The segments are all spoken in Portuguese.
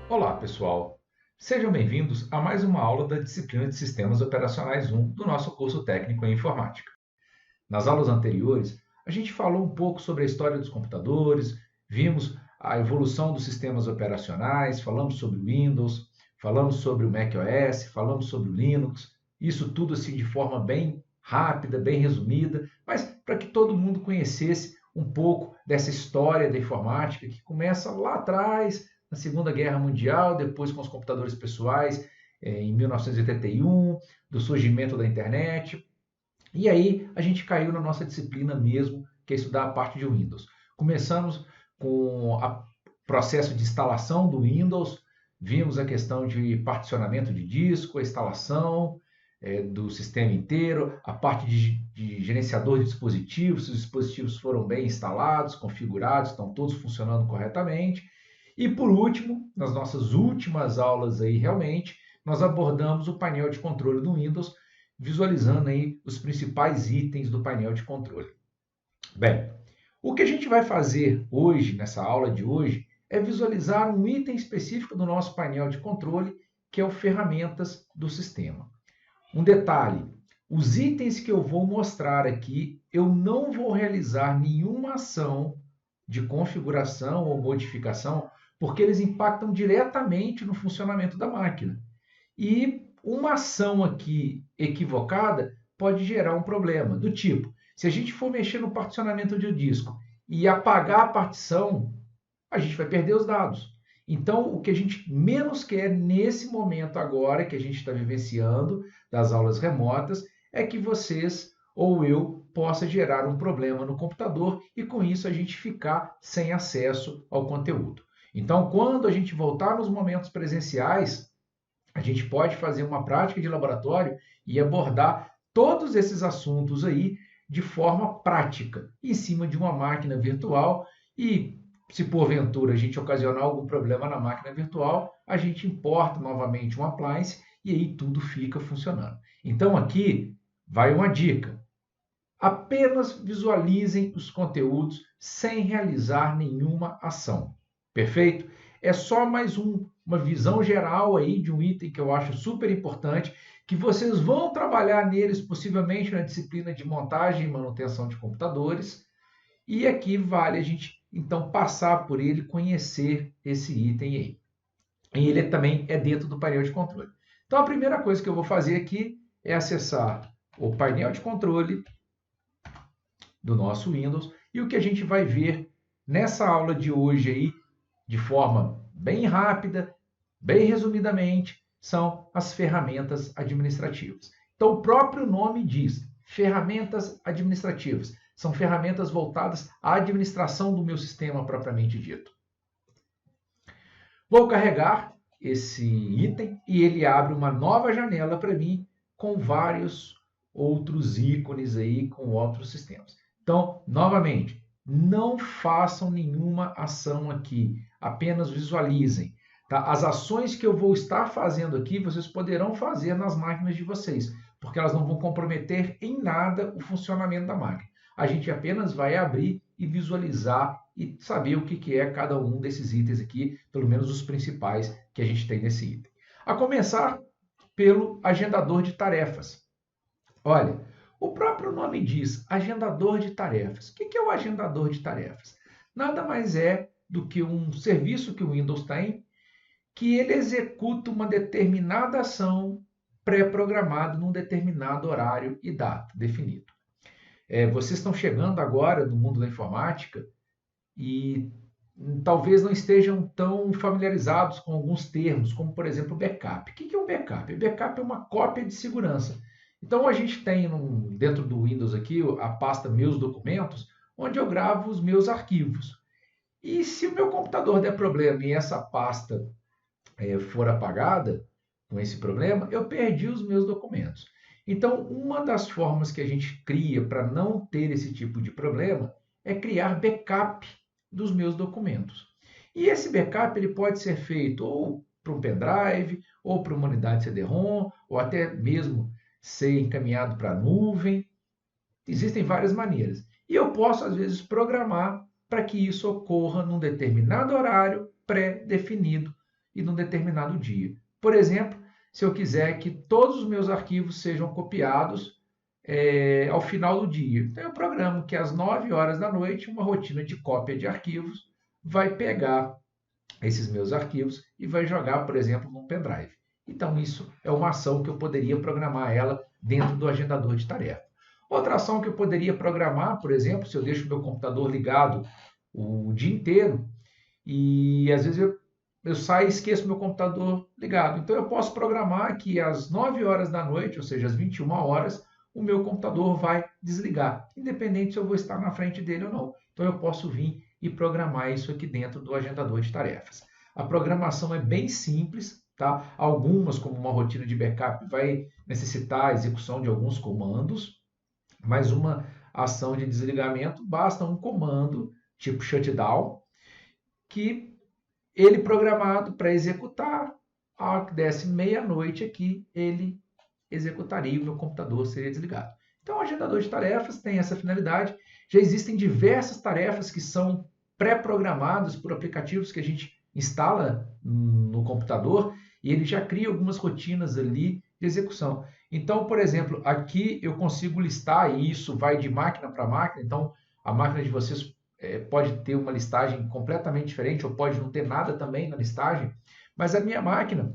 Olá, pessoal. Sejam bem-vindos a mais uma aula da disciplina de Sistemas Operacionais 1 do nosso curso técnico em Informática. Nas aulas anteriores, a gente falou um pouco sobre a história dos computadores, vimos a evolução dos sistemas operacionais, falamos sobre o Windows, falamos sobre o macOS, falamos sobre o Linux, isso tudo assim de forma bem rápida, bem resumida, mas para que todo mundo conhecesse um pouco dessa história da informática que começa lá atrás, na Segunda Guerra Mundial, depois com os computadores pessoais, em 1981, do surgimento da internet, e aí a gente caiu na nossa disciplina mesmo, que é estudar a parte de Windows. Começamos com o processo de instalação do Windows, vimos a questão de particionamento de disco, a instalação do sistema inteiro, a parte de gerenciador de dispositivos, se os dispositivos foram bem instalados, configurados, estão todos funcionando corretamente. E por último, nas nossas últimas aulas aí realmente, nós abordamos o painel de controle do Windows, visualizando aí os principais itens do painel de controle. Bem, o que a gente vai fazer hoje, nessa aula de hoje, é visualizar um item específico do nosso painel de controle, que é o ferramentas do sistema. Um detalhe, os itens que eu vou mostrar aqui, eu não vou realizar nenhuma ação de configuração ou modificação, porque eles impactam diretamente no funcionamento da máquina. E uma ação aqui equivocada pode gerar um problema, do tipo, se a gente for mexer no particionamento de um disco e apagar a partição, a gente vai perder os dados. Então, o que a gente menos quer nesse momento agora, que a gente está vivenciando das aulas remotas, é que vocês ou eu possa gerar um problema no computador e com isso a gente ficar sem acesso ao conteúdo. Então, quando a gente voltar nos momentos presenciais, a gente pode fazer uma prática de laboratório e abordar todos esses assuntos aí de forma prática, em cima de uma máquina virtual. E se porventura a gente ocasionar algum problema na máquina virtual, a gente importa novamente um appliance e aí tudo fica funcionando. Então aqui vai uma dica. Apenas visualizem os conteúdos sem realizar nenhuma ação. Perfeito? É só mais uma visão geral aí de um item que eu acho super importante, que vocês vão trabalhar neles possivelmente na disciplina de montagem e manutenção de computadores. E aqui vale a gente então passar por ele, conhecer esse item aí. E ele também é dentro do painel de controle. Então a primeira coisa que eu vou fazer aqui é acessar o painel de controle do nosso Windows. E o que a gente vai ver nessa aula de hoje aí, de forma bem rápida, bem resumidamente, são as ferramentas administrativas. Então, o próprio nome diz ferramentas administrativas. São ferramentas voltadas à administração do meu sistema propriamente dito. Vou carregar esse item e ele abre uma nova janela para mim com vários outros ícones aí com outros sistemas. Então, novamente, não façam nenhuma ação aqui, apenas visualizem. Tá? As ações que eu vou estar fazendo aqui, vocês poderão fazer nas máquinas de vocês, porque elas não vão comprometer em nada o funcionamento da máquina. A gente apenas vai abrir e visualizar e saber o que é cada um desses itens aqui, pelo menos os principais que a gente tem nesse item. A começar pelo agendador de tarefas. Olha, o próprio nome diz agendador de tarefas. O que é o agendador de tarefas? Nada mais é do que um serviço que o Windows tem, que ele executa uma determinada ação pré-programada num determinado horário e data definido. Vocês estão chegando agora no mundo da informática e talvez não estejam tão familiarizados com alguns termos, como por exemplo backup. O que é um backup? Backup é uma cópia de segurança. Então a gente tem dentro do Windows aqui a pasta Meus Documentos, onde eu gravo os meus arquivos. E se o meu computador der problema e essa pasta for apagada com esse problema, eu perdi os meus documentos. Então, uma das formas que a gente cria para não ter esse tipo de problema é criar backup dos meus documentos. E esse backup ele pode ser feito ou para um pendrive, ou para uma unidade CD-ROM, ou até mesmo ser encaminhado para a nuvem. Existem várias maneiras. E eu posso, às vezes, programar para que isso ocorra num determinado horário pré-definido e num determinado dia. Por exemplo, se eu quiser que todos os meus arquivos sejam copiados ao final do dia. Então, eu programo que às 9 horas da noite, uma rotina de cópia de arquivos vai pegar esses meus arquivos e vai jogar, por exemplo, num pendrive. Então, isso é uma ação que eu poderia programar ela dentro do agendador de tarefa. Outra ação que eu poderia programar, por exemplo, se eu deixo o meu computador ligado o dia inteiro e às vezes eu saio e esqueço meu computador ligado. Então, eu posso programar que às 9 horas da noite, ou seja, às 21 horas, o meu computador vai desligar, independente se eu vou estar na frente dele ou não. Então, eu posso vir e programar isso aqui dentro do agendador de tarefas. A programação é bem simples, tá? Algumas, como uma rotina de backup, vai necessitar a execução de alguns comandos, mas uma ação de desligamento basta um comando tipo shutdown, que ele programado para executar, a hora que desse meia-noite aqui, ele executaria e o meu computador seria desligado. Então, o agendador de tarefas tem essa finalidade. Já existem diversas tarefas que são pré-programadas por aplicativos que a gente instala no computador e ele já cria algumas rotinas ali de execução. Então, por exemplo, aqui eu consigo listar, e isso vai de máquina para máquina, então a máquina de vocês pode ter uma listagem completamente diferente ou pode não ter nada também na listagem, mas a minha máquina,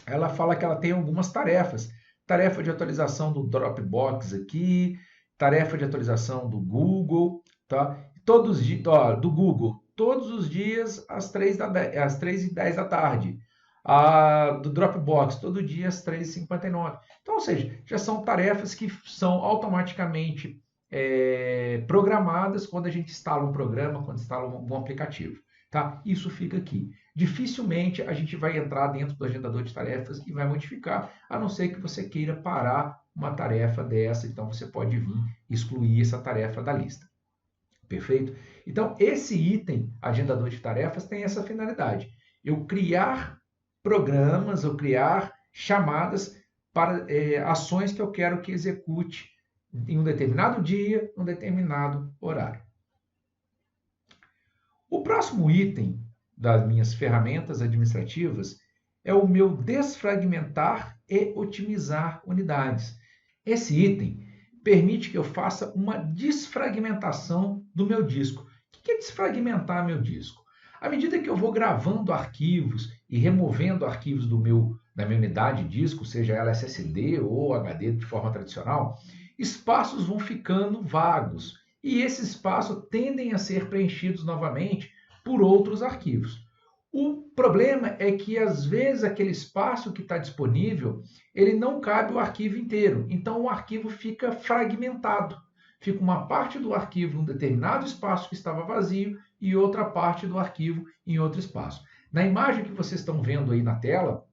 ela fala que ela tem algumas tarefas. Tarefa de atualização do Dropbox aqui, tarefa de atualização do Google, tá? Todos os dias, do Google, todos os dias às 3h10 da tarde. Do Dropbox, todo dia às 3h59. Então, ou seja, já são tarefas que são automaticamente programadas quando a gente instala um programa, quando instala um aplicativo. Tá? Isso fica aqui. Dificilmente a gente vai entrar dentro do agendador de tarefas e vai modificar, a não ser que você queira parar uma tarefa dessa, então você pode vir excluir essa tarefa da lista. Perfeito? Então, esse item, agendador de tarefas, tem essa finalidade. Eu criar programas, eu criar chamadas para ações que eu quero que execute em um determinado dia, um determinado horário. O próximo item das minhas ferramentas administrativas é o meu desfragmentar e otimizar unidades. Esse item permite que eu faça uma desfragmentação do meu disco. O que é desfragmentar meu disco? À medida que eu vou gravando arquivos e removendo arquivos da minha unidade de disco, seja ela SSD ou HD de forma tradicional, espaços vão ficando vagos e esses espaços tendem a ser preenchidos novamente por outros arquivos. O problema é que, às vezes, aquele espaço que está disponível, ele não cabe o arquivo inteiro. Então, o arquivo fica fragmentado. Fica uma parte do arquivo em um determinado espaço que estava vazio e outra parte do arquivo em outro espaço. Na imagem que vocês estão vendo aí na tela,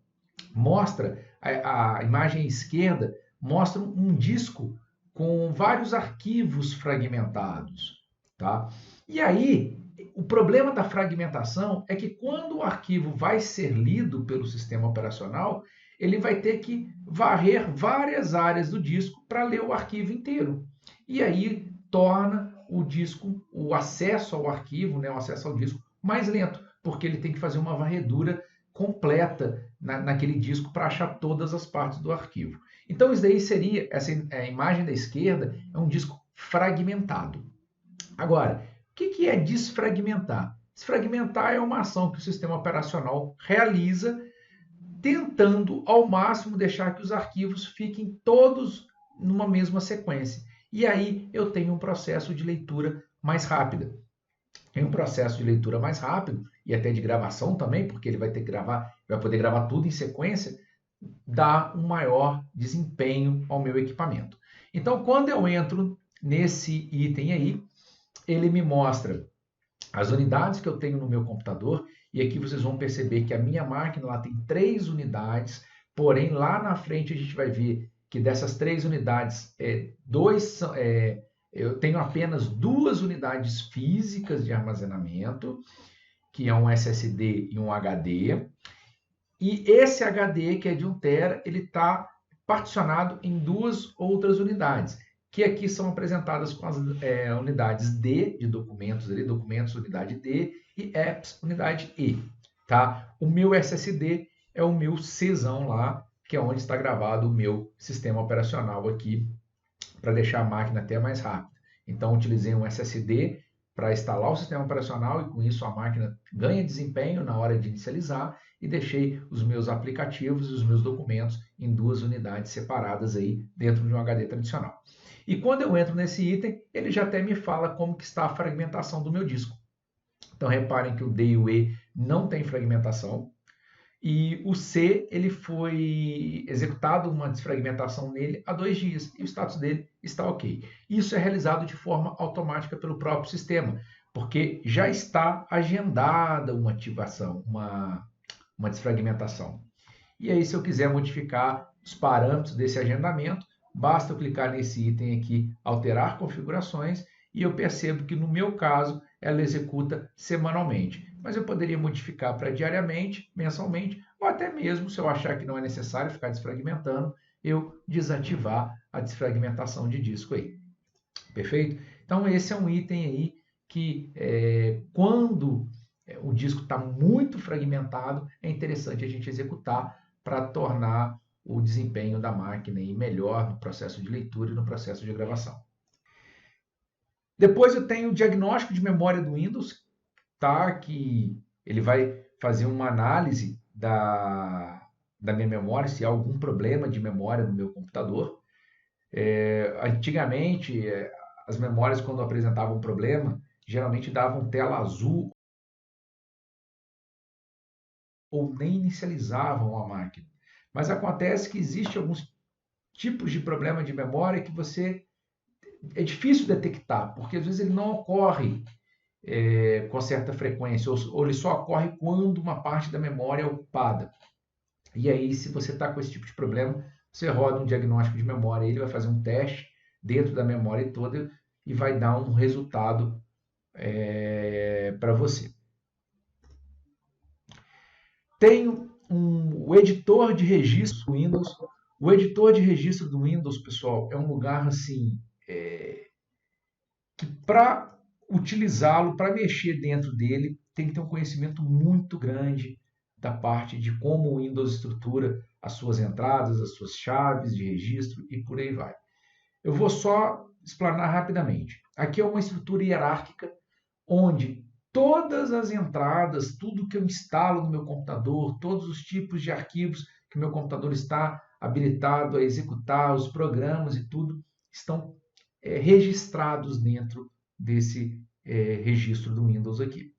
mostra, a imagem à esquerda, mostra um disco com vários arquivos fragmentados. Tá? E aí, o problema da fragmentação é que quando o arquivo vai ser lido pelo sistema operacional, ele vai ter que varrer várias áreas do disco para ler o arquivo inteiro. E aí torna o disco, o acesso ao arquivo, o acesso ao disco, mais lento, porque ele tem que fazer uma varredura completa naquele disco para achar todas as partes do arquivo. Então, isso daí seria, essa imagem da esquerda é um disco fragmentado. Agora, o que é desfragmentar? Desfragmentar é uma ação que o sistema operacional realiza tentando ao máximo deixar que os arquivos fiquem todos numa mesma sequência. E aí eu tenho um processo de leitura mais rápida. Tem um processo de leitura mais rápido e até de gravação também, porque ele vai ter que gravar, vai poder gravar tudo em sequência, dá um maior desempenho ao meu equipamento. Então, quando eu entro nesse item aí, ele me mostra as unidades que eu tenho no meu computador, e aqui vocês vão perceber que a minha máquina lá tem 3 unidades, porém lá na frente a gente vai ver que dessas 3 unidades, eu tenho apenas 2 unidades físicas de armazenamento, que é um SSD e um HD, e esse HD, que é de 1 TB, ele está particionado em 2 outras unidades, que aqui são apresentadas com as unidades D de documentos, documentos unidade D e apps unidade E. tá? O meu SSD é o meu Czão lá, que é onde está gravado o meu sistema operacional aqui, para deixar a máquina até mais rápida. Então, utilizei um SSD para instalar o sistema operacional e com isso a máquina ganha desempenho na hora de inicializar e deixei os meus aplicativos e os meus documentos em duas unidades separadas aí dentro de um HD tradicional. E quando eu entro nesse item, ele já até me fala como que está a fragmentação do meu disco. Então reparem que o D e o E não tem fragmentação, e o C, ele foi executado uma desfragmentação nele há 2 dias e o status dele está ok. Isso é realizado de forma automática pelo próprio sistema, porque já está agendada uma ativação, uma desfragmentação. E aí, se eu quiser modificar os parâmetros desse agendamento, basta eu clicar nesse item aqui, alterar configurações, e eu percebo que no meu caso ela executa semanalmente. Mas eu poderia modificar para diariamente, mensalmente, ou até mesmo, se eu achar que não é necessário ficar desfragmentando, eu desativar a desfragmentação de disco aí. Perfeito? Então esse é um item aí que quando o disco está muito fragmentado, é interessante a gente executar para tornar o desempenho da máquina aí melhor no processo de leitura e no processo de gravação. Depois eu tenho o diagnóstico de memória do Windows, tá? Que ele vai fazer uma análise da minha memória, se há algum problema de memória no meu computador. Antigamente, as memórias, quando apresentavam um problema, geralmente davam tela azul ou nem inicializavam a máquina. Mas acontece que existe alguns tipos de problema de memória que é difícil detectar, porque às vezes ele não ocorre com certa frequência, ou ele só ocorre quando uma parte da memória é ocupada. E aí, se você está com esse tipo de problema, você roda um diagnóstico de memória, ele vai fazer um teste dentro da memória toda e vai dar um resultado para você. Tenho o editor de registro do Windows. O editor de registro do Windows, pessoal, é um lugar assim que para utilizá-lo, para mexer dentro dele, tem que ter um conhecimento muito grande da parte de como o Windows estrutura as suas entradas, as suas chaves de registro e por aí vai. Eu vou só explanar rapidamente. Aqui é uma estrutura hierárquica onde todas as entradas, tudo que eu instalo no meu computador, todos os tipos de arquivos que o meu computador está habilitado a executar, os programas e tudo, estão registrados dentro desse registro do Windows aqui.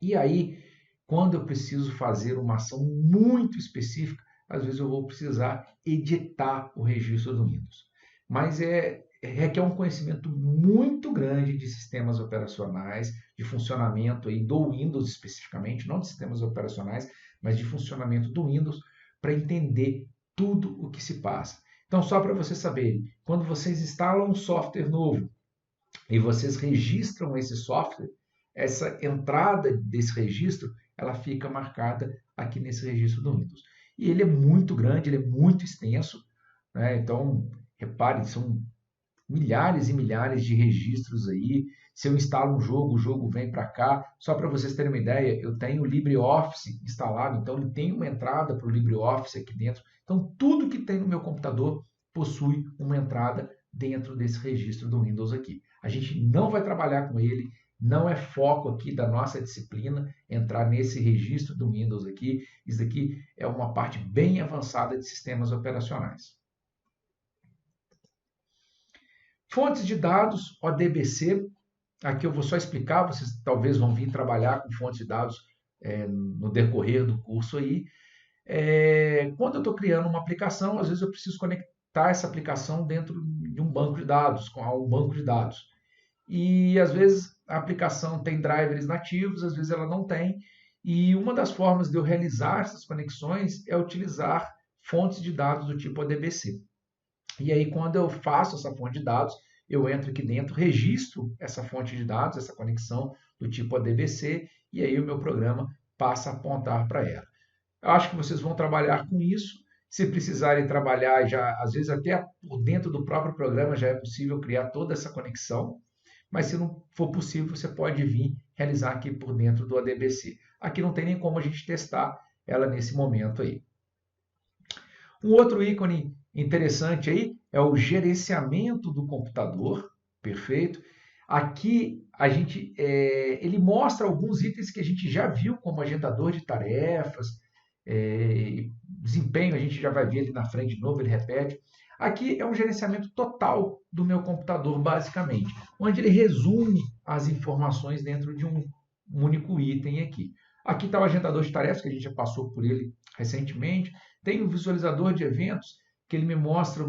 E aí, quando eu preciso fazer uma ação muito específica, às vezes eu vou precisar editar o registro do Windows. Mas requer um conhecimento muito grande de sistemas operacionais, de funcionamento aí do Windows especificamente, não de sistemas operacionais, mas de funcionamento do Windows, para entender tudo o que se passa. Então, só para vocês saberem, quando vocês instalam um software novo e vocês registram esse software, essa entrada desse registro, ela fica marcada aqui nesse registro do Windows. E ele é muito grande, ele é muito extenso, né? Então, reparem, são milhares e milhares de registros aí. Se eu instalo um jogo, o jogo vem para cá. Só para vocês terem uma ideia, eu tenho o LibreOffice instalado, então ele tem uma entrada para o LibreOffice aqui dentro. Então, tudo que tem no meu computador possui uma entrada dentro desse registro do Windows aqui. A gente não vai trabalhar com ele, não é foco aqui da nossa disciplina entrar nesse registro do Windows aqui. Isso aqui é uma parte bem avançada de sistemas operacionais. Fontes de dados, ODBC. Aqui eu vou só explicar, vocês talvez vão vir trabalhar com fontes de dados no decorrer do curso aí. Quando eu estou criando uma aplicação, às vezes eu preciso conectar essa aplicação dentro de um banco de dados, com um banco de dados. E às vezes a aplicação tem drivers nativos, às vezes ela não tem. E uma das formas de eu realizar essas conexões é utilizar fontes de dados do tipo ODBC. E aí, quando eu faço essa fonte de dados, eu entro aqui dentro, registro essa fonte de dados, essa conexão do tipo ODBC, e aí o meu programa passa a apontar para ela. Eu acho que vocês vão trabalhar com isso. Se precisarem trabalhar, já às vezes até por dentro do próprio programa já é possível criar toda essa conexão, mas se não for possível, você pode vir realizar aqui por dentro do ODBC. Aqui não tem nem como a gente testar ela nesse momento aí. Um outro ícone interessante aí é o gerenciamento do computador, perfeito. Aqui ele mostra alguns itens que a gente já viu, como agendador de tarefas, desempenho, a gente já vai ver ali na frente de novo, ele repete. Aqui é um gerenciamento total do meu computador, basicamente, onde ele resume as informações dentro de um único item aqui. Aqui está o agendador de tarefas, que a gente já passou por ele recentemente. Tem o visualizador de eventos, que ele me mostra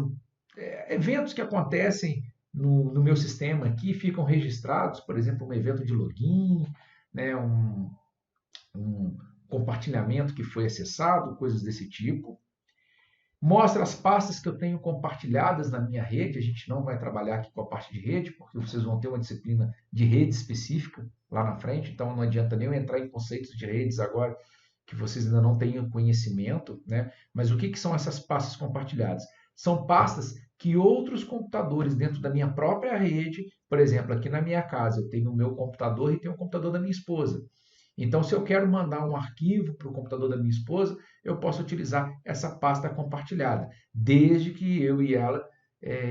eventos que acontecem no meu sistema aqui, ficam registrados, por exemplo, um evento de login, né, um compartilhamento que foi acessado, coisas desse tipo. Mostra as pastas que eu tenho compartilhadas na minha rede. A gente não vai trabalhar aqui com a parte de rede, porque vocês vão ter uma disciplina de rede específica lá na frente, então não adianta nem eu entrar em conceitos de redes agora, que vocês ainda não tenham conhecimento, né? Mas o que são essas pastas compartilhadas? São pastas que outros computadores dentro da minha própria rede, por exemplo, aqui na minha casa, eu tenho o meu computador e tenho o computador da minha esposa. Então, se eu quero mandar um arquivo para o computador da minha esposa, eu posso utilizar essa pasta compartilhada, desde que eu e ela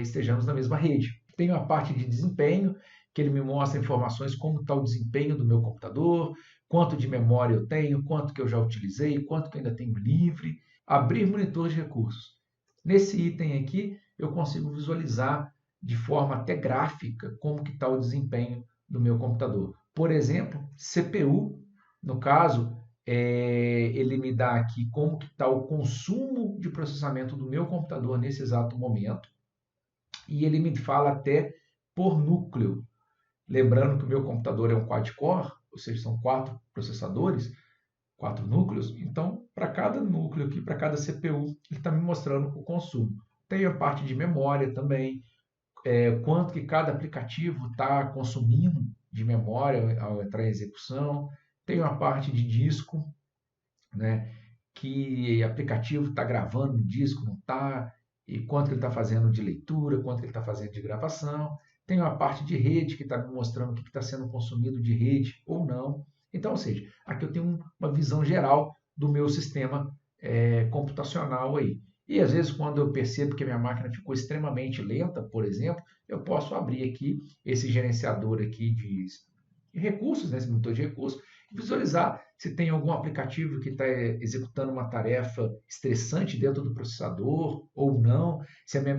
estejamos na mesma rede. Tenho a parte de desempenho, que ele me mostra informações como está o desempenho do meu computador, quanto de memória eu tenho, quanto que eu já utilizei, quanto que eu ainda tenho livre. Abrir monitor de recursos. Nesse item aqui, eu consigo visualizar de forma até gráfica como que está o desempenho do meu computador. Por exemplo, CPU, no caso, ele me dá aqui como que está o consumo de processamento do meu computador nesse exato momento. E ele me fala até por núcleo. Lembrando que o meu computador é um quad-core, ou seja, são 4 processadores, 4 núcleos. Então, para cada núcleo aqui, para cada CPU, ele está me mostrando o consumo. Tem a parte de memória também, quanto que cada aplicativo está consumindo de memória ao entrar em execução. Tem uma parte de disco, né, que aplicativo está gravando no disco, não está, e quanto que ele está fazendo de leitura, quanto que ele está fazendo de gravação. Tem uma parte de rede que está me mostrando o que está sendo consumido de rede ou não. Então, ou seja, aqui eu tenho uma visão geral do meu sistema computacional aí. E às vezes, quando eu percebo que a minha máquina ficou extremamente lenta, por exemplo, eu posso abrir aqui esse gerenciador aqui de recursos, né, esse monitor de recursos, e visualizar se tem algum aplicativo que está executando uma tarefa estressante dentro do processador ou não,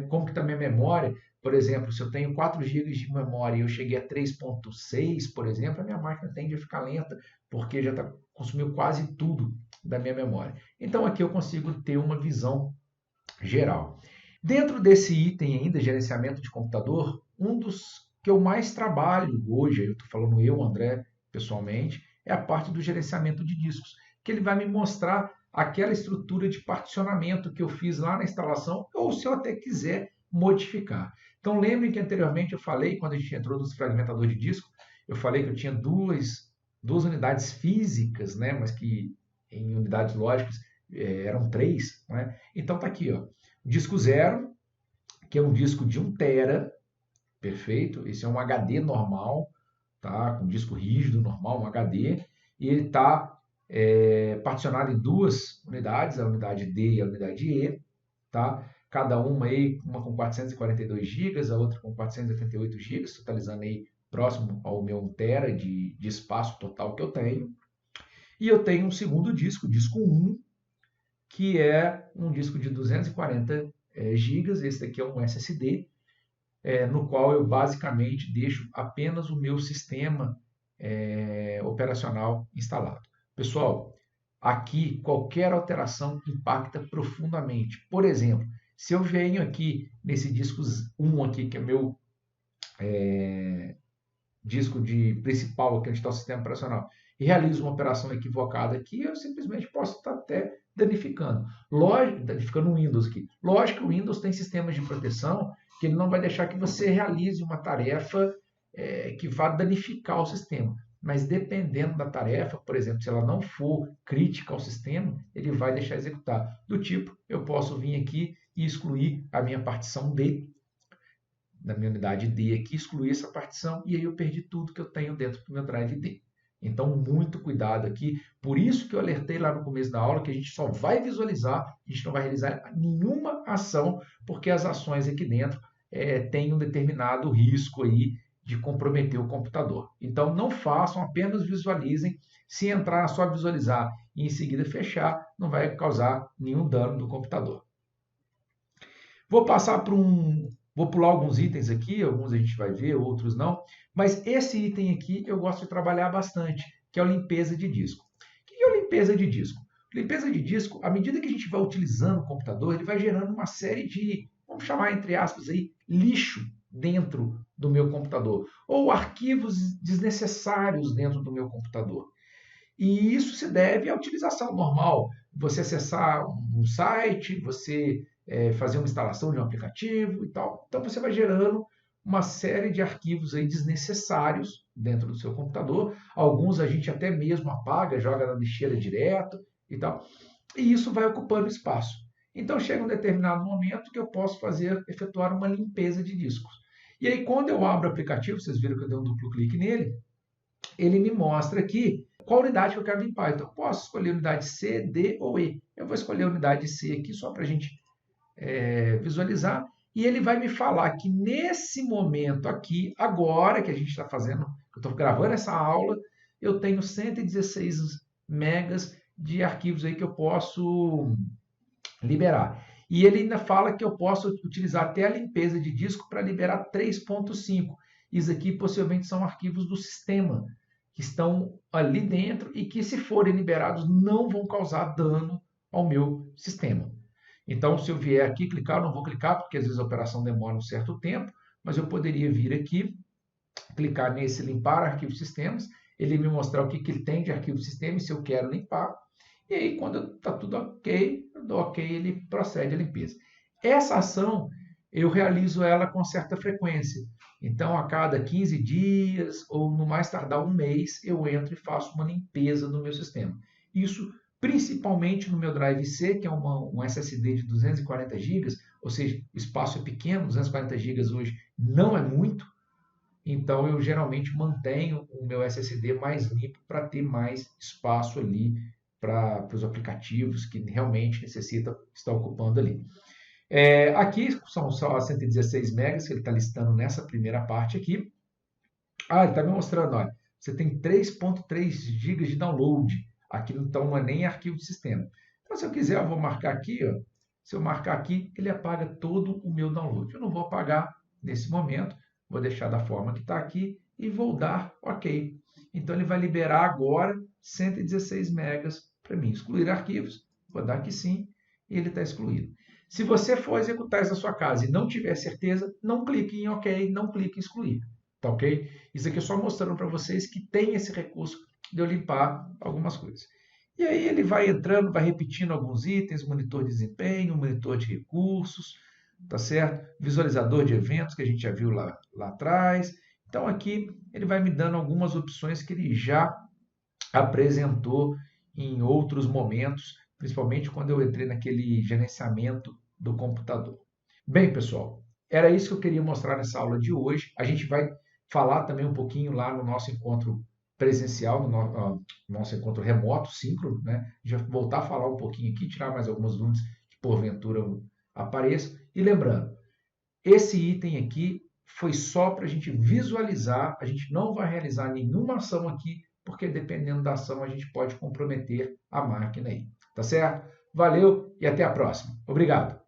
como que está a minha memória. Por exemplo, se eu tenho 4 GB de memória e eu cheguei a 3.6, por exemplo, a minha máquina tende a ficar lenta, porque já consumiu quase tudo da minha memória. Então aqui eu consigo ter uma visão geral. Dentro desse item ainda, gerenciamento de computador, um dos que eu mais trabalho hoje, eu estou falando eu, André, pessoalmente, é a parte do gerenciamento de discos, que ele vai me mostrar aquela estrutura de particionamento que eu fiz lá na instalação, ou se eu até quiser modificar. Então lembrem que anteriormente eu falei, quando a gente entrou no fragmentador de disco, eu falei que eu tinha duas unidades físicas, né, mas que em unidades lógicas eram 3. Né? Então tá aqui, ó, disco 0, que é um disco de 1 tera, perfeito, esse é um HD normal, tá? Com disco rígido normal, um HD, e ele está particionado em 2 unidades, a unidade D e a unidade E, tá? Cada uma aí, uma com 442 GB, a outra com 488 GB, totalizando aí próximo ao meu 1 tera de espaço total que eu tenho. E eu tenho um segundo disco, disco 1, que é um disco de 240 GB, esse daqui é um SSD, no qual eu basicamente deixo apenas o meu sistema operacional instalado. Pessoal, aqui qualquer alteração impacta profundamente. Por exemplo, se eu venho aqui nesse disco 1 aqui, que é meu disco de principal, aqui onde está o sistema operacional, e realizo uma operação equivocada aqui, eu simplesmente posso estar até danificando. Lógico, danificando o Windows aqui. Lógico que o Windows tem sistemas de proteção que ele não vai deixar que você realize uma tarefa que vá danificar o sistema. Mas dependendo da tarefa, por exemplo, se ela não for crítica ao sistema, ele vai deixar executar. Do tipo, eu posso vir aqui e excluir a minha partição D, da minha unidade D aqui, excluir essa partição, e aí eu perdi tudo que eu tenho dentro do meu drive D. Então, muito cuidado aqui. Por isso que eu alertei lá no começo da aula que a gente só vai visualizar, a gente não vai realizar nenhuma ação, porque as ações aqui dentro têm um determinado risco aí de comprometer o computador. Então, não façam, apenas visualizem. Se entrar, só visualizar e em seguida fechar, não vai causar nenhum dano no computador. Vou passar para Vou pular alguns itens aqui, alguns a gente vai ver, outros não, mas esse item aqui eu gosto de trabalhar bastante, que é a limpeza de disco. O que é a limpeza de disco? Limpeza de disco, à medida que a gente vai utilizando o computador, ele vai gerando uma série de, vamos chamar entre aspas aí, lixo dentro do meu computador, ou arquivos desnecessários dentro do meu computador. E isso se deve à utilização normal. Você acessar um site, você fazer uma instalação de um aplicativo e tal. Então você vai gerando uma série de arquivos aí desnecessários dentro do seu computador. Alguns a gente até mesmo apaga, joga na lixeira direto e tal. E isso vai ocupando espaço. Então chega um determinado momento que eu posso efetuar uma limpeza de discos. E aí quando eu abro o aplicativo, vocês viram que eu dei um duplo clique nele, ele me mostra aqui qual unidade que eu quero limpar. Então, eu posso escolher a unidade C, D ou E. Eu vou escolher a unidade C aqui só para a gente visualizar. E ele vai me falar que nesse momento aqui, agora que a gente está fazendo, que eu estou gravando essa aula, eu tenho 116 megas de arquivos aí que eu posso liberar. E ele ainda fala que eu posso utilizar até a limpeza de disco para liberar 3.5. Isso aqui possivelmente são arquivos do sistema que estão ali dentro e que, se forem liberados, não vão causar dano ao meu sistema. Então, se eu vier aqui clicar, eu não vou clicar, porque às vezes a operação demora um certo tempo, mas eu poderia vir aqui, clicar nesse limpar arquivos sistemas, ele me mostrar o que ele tem de arquivo sistema e se eu quero limpar. E aí, quando está tudo ok, eu dou ok, ele procede a limpeza. Essa ação, eu realizo ela com certa frequência. Então, a cada 15 dias, ou no mais tardar um mês, eu entro e faço uma limpeza no meu sistema. Isso principalmente no meu Drive C, que é um SSD de 240 GB, ou seja, o espaço é pequeno, 240 GB hoje não é muito, então eu geralmente mantenho o meu SSD mais limpo para ter mais espaço ali para os aplicativos que realmente necessita estar ocupando ali. Aqui são só 116 megas que ele está listando nessa primeira parte aqui. Ele está me mostrando, olha, você tem 3.3 GB de download. Aqui então não é nem arquivo de sistema. Então, se eu quiser, eu vou marcar aqui. Ó. Se eu marcar aqui, ele apaga todo o meu download. Eu não vou apagar nesse momento. Vou deixar da forma que está aqui e vou dar OK. Então, ele vai liberar agora 116 megas para mim. Excluir arquivos. Vou dar que sim e ele está excluído. Se você for executar isso na sua casa e não tiver certeza, não clique em OK, não clique em excluir. Tá ok? Isso aqui é só mostrando para vocês que tem esse recurso de eu limpar algumas coisas. E aí ele vai entrando, vai repetindo alguns itens, monitor de desempenho, monitor de recursos, tá certo? Visualizador de eventos, que a gente já viu lá atrás. Então aqui ele vai me dando algumas opções que ele já apresentou em outros momentos, principalmente quando eu entrei naquele gerenciamento do computador. Bem, pessoal, era isso que eu queria mostrar nessa aula de hoje. A gente vai falar também um pouquinho lá no nosso encontro presencial, no nosso encontro remoto, síncrono, né? A gente vai voltar a falar um pouquinho aqui, tirar mais algumas dúvidas que porventura apareçam. E lembrando, esse item aqui foi só para a gente visualizar, a gente não vai realizar nenhuma ação aqui, porque dependendo da ação a gente pode comprometer a máquina aí. Tá certo? Valeu e até a próxima. Obrigado.